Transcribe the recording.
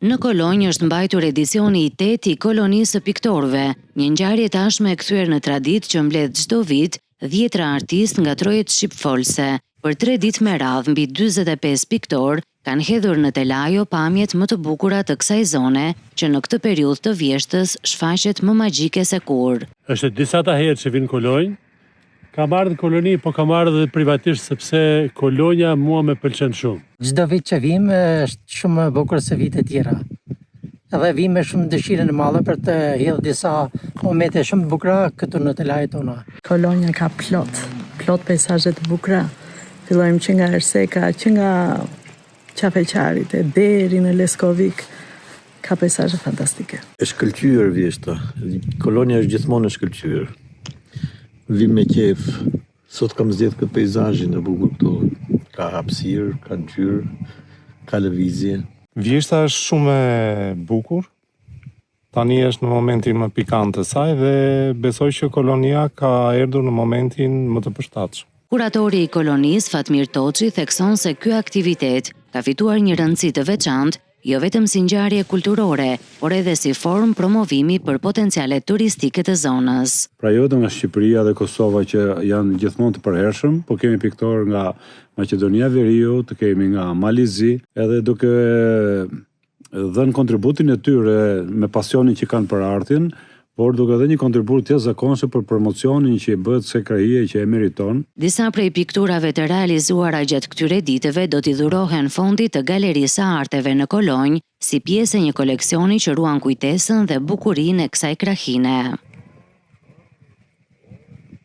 Në Kolonjë është mbajtur edicioni i 8 i Kolonisë së Piktorëve, një ngjarje tashmë e kthyer në traditë që mbledh çdo vit 10 artistë nga trojet shqipfolse. Për 3 ditë me radhë mbi 45 piktorë kanë hedhur në telajo pamjet më të bukura të kësaj zone, që në këtë periudhë të vjeshtës shfaqet më magjike se kur. Është disa ta herë që vinë Kolonjë. Kam ardhur në Koloni, po kam ardhur privatisht sepse Kolonja mua më pëlqen shumë. Çdo vit që vim është shumë e bukur se vite tjera. Edhe vim me shumë dëshirën e madhe për të hedhur disa momente shumë të bukura këtu në telajet tona. Kolonja ka plot peizazhe të bukura. Fillojmë që nga Erseka, që nga Qafeqarit e deri në Leskovik, ka peizazhe fantastike. Është shkëlqyer vjeshta. Kolonja është gjithmonë e shkëlqyer. Vim me qef. Sot kam zgjedhur këtë peizazhin e bukur këtu. Ka hapësirë, ka ngjyrë, ka lëvizje. Vjeshta është shumë e bukur. Tani është në momentin më pikant të saj dhe besoj që Kolonia ka erdhur në momentin më të përshtatshëm. Kuratori i Kolonisë Fatmir Toçi thekson se ky aktivitet ka fituar një rëndësi të veçantë, jo vetëm si ngjarje kulturore, por edhe si formë promovimi për potencialet turistike të zonës. Pra jo vetëm nga Shqipëria dhe Kosova që janë gjithmonë të përhershëm, po kemi piktorë nga Maqedonia e Veriut, kemi nga Malizi, edhe duke dhënë kontributin e tyre me pasionin që kanë për artin, por duke dhe një kontribut të zakonshëm për promocionin që i bëhet kësaj krahie që e meriton. Disa prej pikturave të realizuara gjatë këtyre ditëve do t'i dhurohen fondit të Galerisë së Arteve në Kolonjë, si pjesë e një koleksioni që ruan kujtesën dhe bukurinë e kësaj krahine.